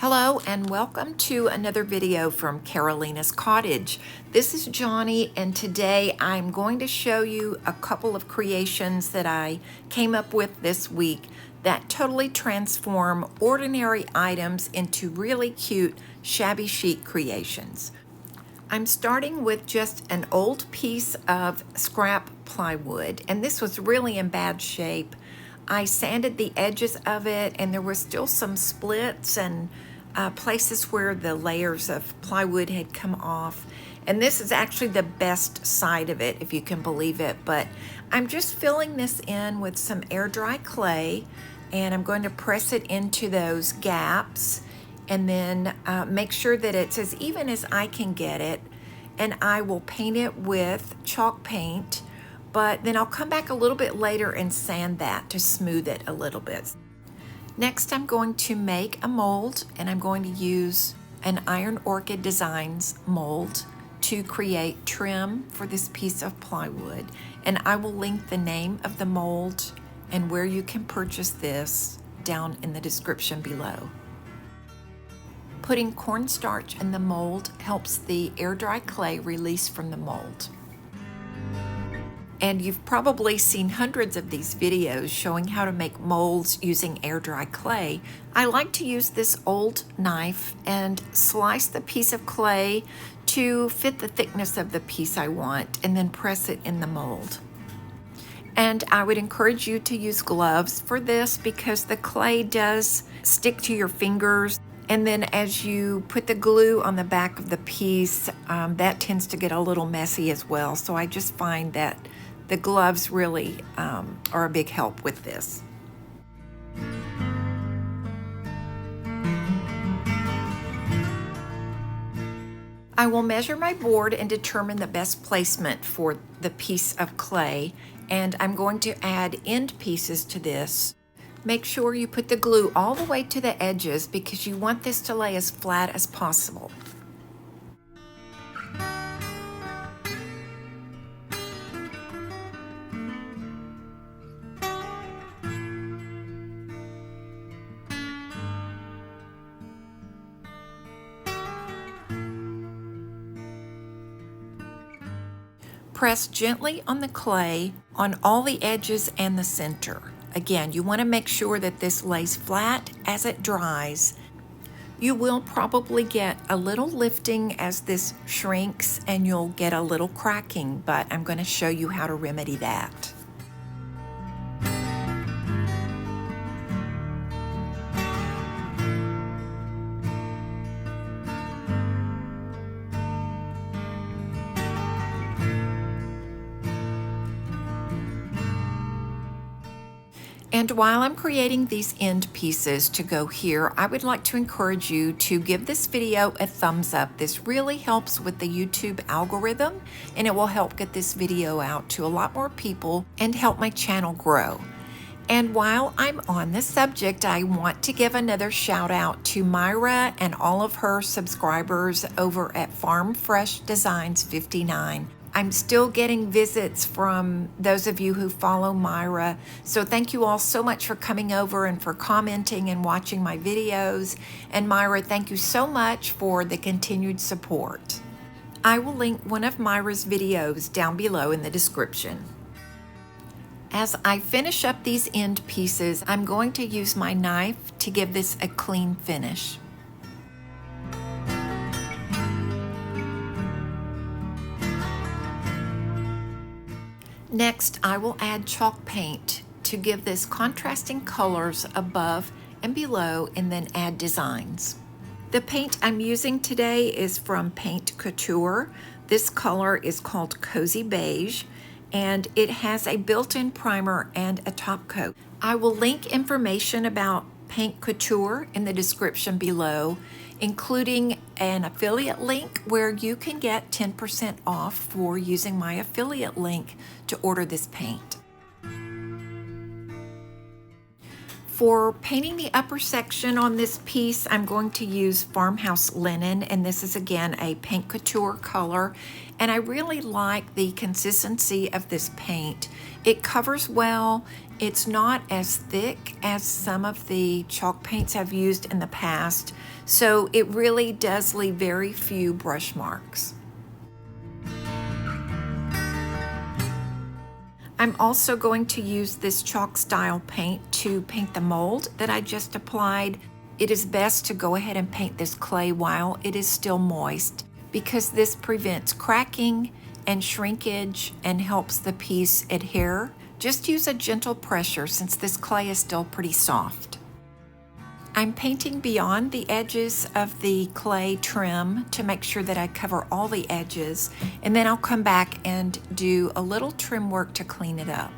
Hello and welcome to another video from Carolina's Cottage. This is Johnny and today I'm going to show you a couple of creations that I came up with this week that totally transform ordinary items into really cute shabby chic creations. I'm starting with just an old piece of scrap plywood, and this was really in bad shape. I sanded the edges of it and there were still some splits and places where the layers of plywood had come off. And this is actually the best side of it, if you can believe it. But I'm just filling this in with some air dry clay, and I'm going to press it into those gaps and then make sure that it's as even as I can get it. And I will paint it with chalk paint, but then I'll come back a little bit later and sand that to smooth it a little bit. Next, I'm going to make a mold, and I'm going to use an Iron Orchid Designs mold to create trim for this piece of plywood. And I will link the name of the mold and where you can purchase this down in the description below. Putting cornstarch in the mold helps the air dry clay release from the mold. And you've probably seen hundreds of these videos showing how to make molds using air dry clay. I like to use this old knife and slice the piece of clay to fit the thickness of the piece I want, and then press it in the mold. And I would encourage you to use gloves for this because the clay does stick to your fingers. And then as you put the glue on the back of the piece, that tends to get a little messy as well. So I just find that the gloves really are a big help with this. I will measure my board and determine the best placement for the piece of clay, and I'm going to add end pieces to this. Make sure you put the glue all the way to the edges because you want this to lay as flat as possible. Press gently on the clay on all the edges and the center. Again, you want to make sure that this lays flat as it dries. You will probably get a little lifting as this shrinks and you'll get a little cracking, but I'm going to show you how to remedy that. And while I'm creating these end pieces to go here, I would like to encourage you to give this video a thumbs up. This really helps with the YouTube algorithm, and it will help get this video out to a lot more people and help my channel grow. And while I'm on this subject, I want to give another shout out to Myra and all of her subscribers over at Farm Fresh Designs 59. I'm still getting visits from those of you who follow Myra. So thank you all so much for coming over and for commenting and watching my videos. And Myra, thank you so much for the continued support. I will link one of Myra's videos down below in the description. As I finish up these end pieces, I'm going to use my knife to give this a clean finish. Next, I will add chalk paint to give this contrasting colors above and below, and then add designs. The paint I'm using today is from Paint Couture. This color is called Cozy Beige, and it has a built-in primer and a top coat. I will link information about Paint Couture in the description below, including an affiliate link where you can get 10% off for using my affiliate link to order this paint. For painting the upper section on this piece, I'm going to use Farmhouse Linen, and this is again a Paint Couture color, and I really like the consistency of this paint. It covers well. It's not as thick as some of the chalk paints I've used in the past, so it really does leave very few brush marks. I'm also going to use this chalk style paint to paint the mold that I just applied. It is best to go ahead and paint this clay while it is still moist because this prevents cracking and shrinkage and helps the piece adhere. Just use a gentle pressure since this clay is still pretty soft. I'm painting beyond the edges of the clay trim to make sure that I cover all the edges, and then I'll come back and do a little trim work to clean it up.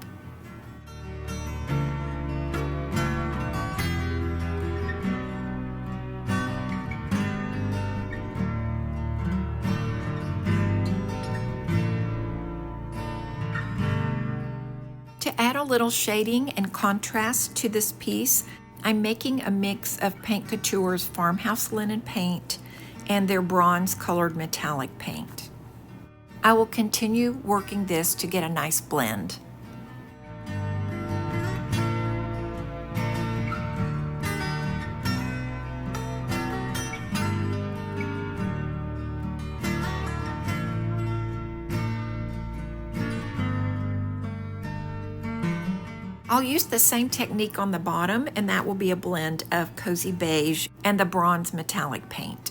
To add a little shading and contrast to this piece, I'm making a mix of Paint Couture's Farmhouse Linen paint and their bronze colored metallic paint. I will continue working this to get a nice blend. I'll use the same technique on the bottom, and that will be a blend of Cozy Beige and the bronze metallic paint.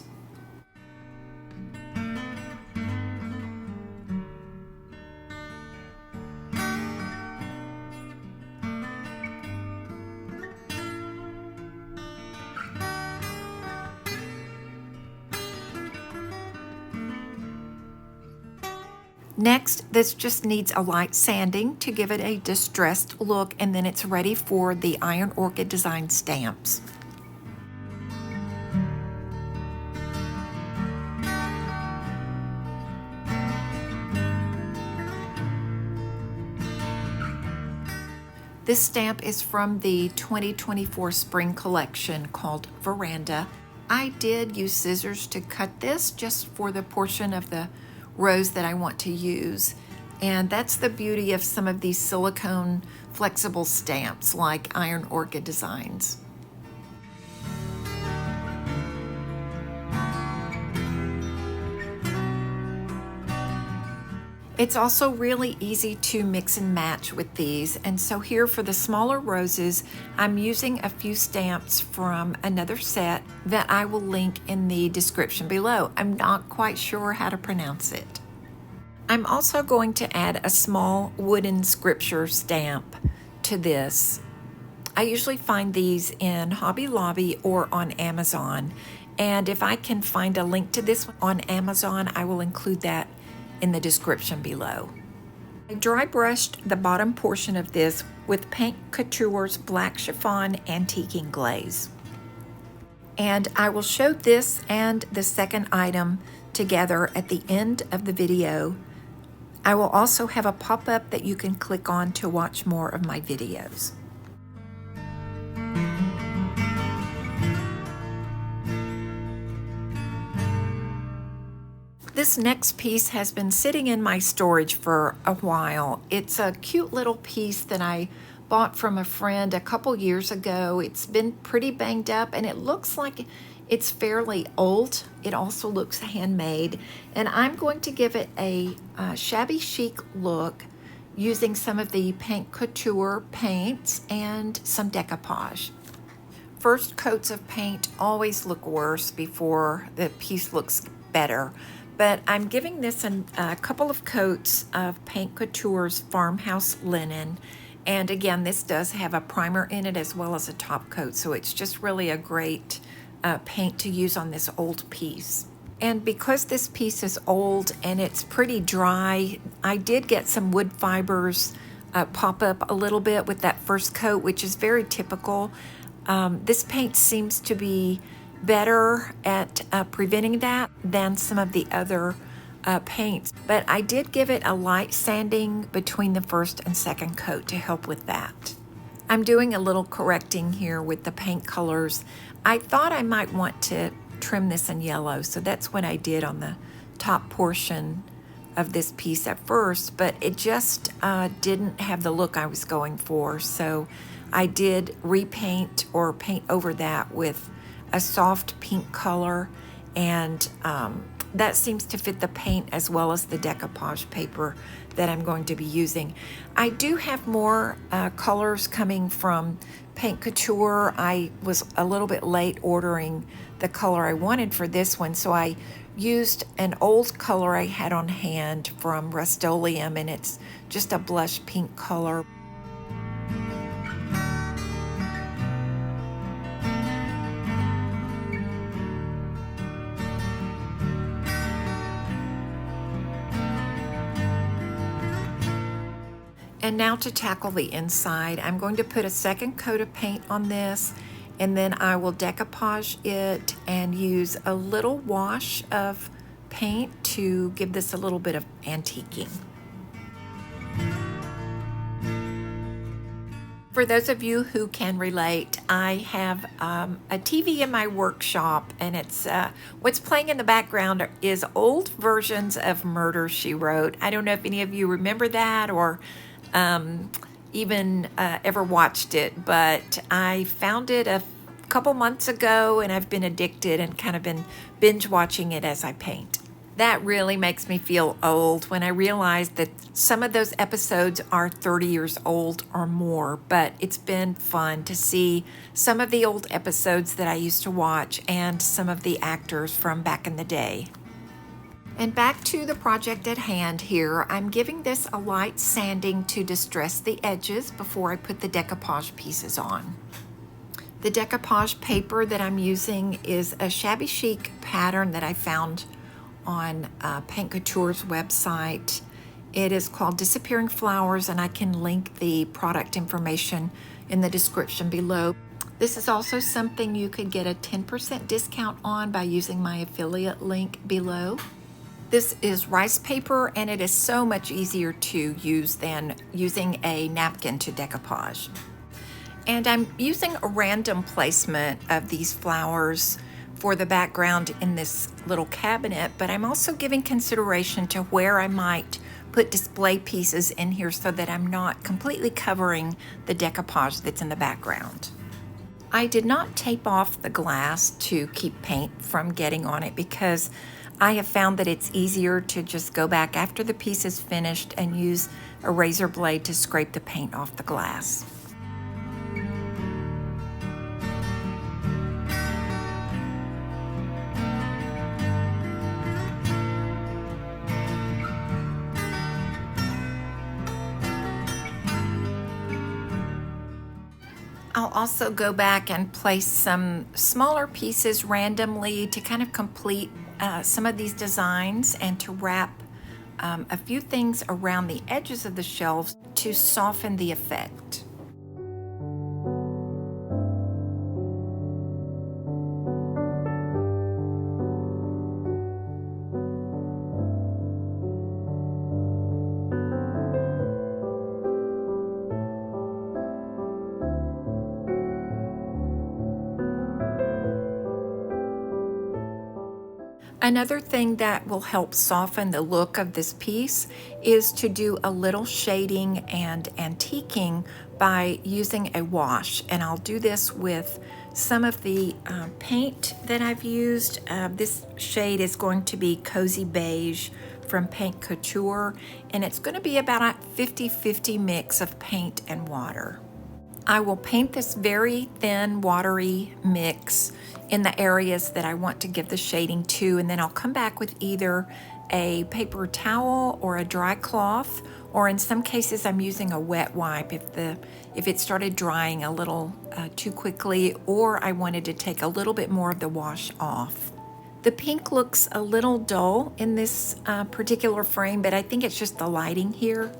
Next, this just needs a light sanding to give it a distressed look, and then it's ready for the Iron Orchid Designs stamps. This stamp is from the 2024 spring collection called Veranda. I did use scissors to cut this just for the portion of the rose that I want to use, and that's the beauty of some of these silicone flexible stamps like Iron Orchid Designs. It's also really easy to mix and match with these, and so here for the smaller roses, I'm using a few stamps from another set that I will link in the description below. I'm not quite sure how to pronounce it. I'm also going to add a small wooden scripture stamp to this. I usually find these in Hobby Lobby or on Amazon, and if I can find a link to this on Amazon, I will include that in the description below. I dry brushed the bottom portion of this with Paint Couture's Black Chiffon Antiquing Glaze. And I will show this and the second item together at the end of the video. I will also have a pop-up that you can click on to watch more of my videos. This next piece has been sitting in my storage for a while. It's a cute little piece that I bought from a friend a couple years ago. It's been pretty banged up and it looks like it's fairly old. It also looks handmade, and I'm going to give it a shabby chic look using some of the Paint Couture paints and some decoupage. First coats of paint always look worse before the piece looks better. But I'm giving this a couple of coats of Paint Couture's Farmhouse Linen. And again, this does have a primer in it as well as a top coat. So it's just really a great paint to use on this old piece. And because this piece is old and it's pretty dry, I did get some wood fibers pop up a little bit with that first coat, which is very typical. This paint seems to be better at preventing that than some of the other paints, but I did give it a light sanding between the first and second coat to help with that. I'm doing a little correcting here with the paint colors. I thought I might want to trim this in yellow, so that's what I did on the top portion of this piece at first, but it just didn't have the look I was going for. So I did repaint or paint over that with a soft pink color, and that seems to fit the paint as well as the decoupage paper that I'm going to be using. I do have more colors coming from Paint Couture. I was a little bit late ordering the color I wanted for this one, so I used an old color I had on hand from Rust-Oleum, and it's just a blush pink color. And now to tackle the inside, I'm going to put a second coat of paint on this, and then I will decoupage it and use a little wash of paint to give this a little bit of antiquing. For those of you who can relate, I have a TV in my workshop, and it's what's playing in the background is old versions of Murder, She Wrote. I don't know if any of you remember that or even ever watched it, but I found it a couple months ago, and I've been addicted and kind of been binge watching it as I paint. That really makes me feel old when I realize that some of those episodes are 30 years old or more, but it's been fun to see some of the old episodes that I used to watch and some of the actors from back in the day. And back to the project at hand here, I'm giving this a light sanding to distress the edges before I put the decoupage pieces on. The decoupage paper that I'm using is a Shabby Chic pattern that I found on Paint Couture's website. It is called Disappearing Flowers, and I can link the product information in the description below. This is also something you could get a 10% discount on by using my affiliate link below. This is rice paper, and it is so much easier to use than using a napkin to decoupage. And I'm using a random placement of these flowers for the background in this little cabinet, but I'm also giving consideration to where I might put display pieces in here so that I'm not completely covering the decoupage that's in the background. I did not tape off the glass to keep paint from getting on it because I have found that it's easier to just go back after the piece is finished and use a razor blade to scrape the paint off the glass. I'll also go back and place some smaller pieces randomly to kind of complete some of these designs and to wrap a few things around the edges of the shelves to soften the effect. Another thing that will help soften the look of this piece is to do a little shading and antiquing by using a wash. And I'll do this with some of the paint that I've used. This shade is going to be Cozy Beige from Paint Couture, and it's going to be about a 50-50 mix of paint and water. I will paint this very thin, watery mix in the areas that I want to give the shading to, and then I'll come back with either a paper towel or a dry cloth, or in some cases I'm using a wet wipe if it started drying a little too quickly, or I wanted to take a little bit more of the wash off. The pink looks a little dull in this particular frame, but I think it's just the lighting here.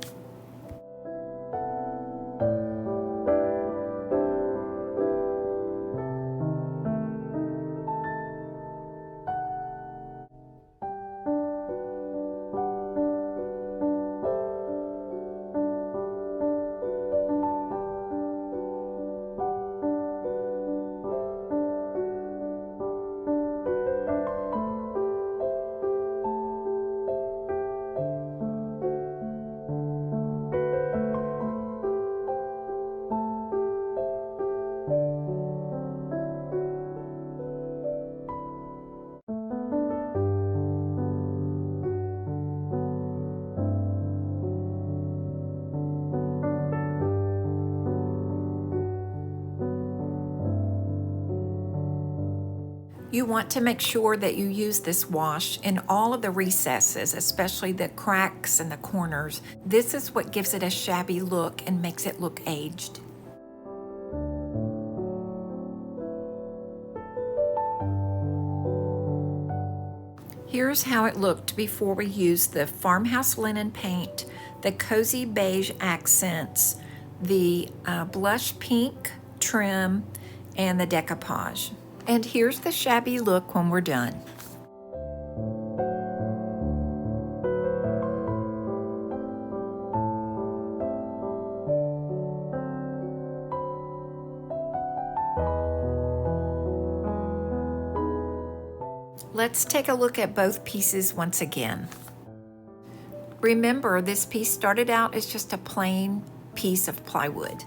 You want to make sure that you use this wash in all of the recesses, especially the cracks and the corners. This is what gives it a shabby look and makes it look aged. Here's how it looked before we used the Farmhouse Linen paint, the cozy beige accents, the blush pink trim, and the decoupage. And here's the shabby look when we're done. Let's take a look at both pieces once again. Remember, this piece started out as just a plain piece of plywood.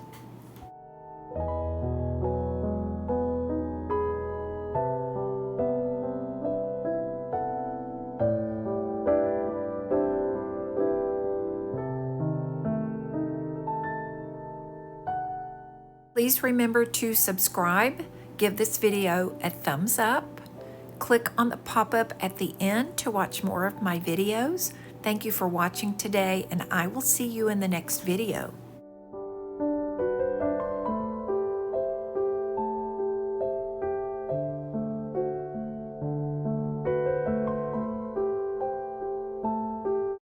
Please remember to subscribe, give this video a thumbs up, click on the pop-up at the end to watch more of my videos. Thank you for watching today, and I will see you in the next video.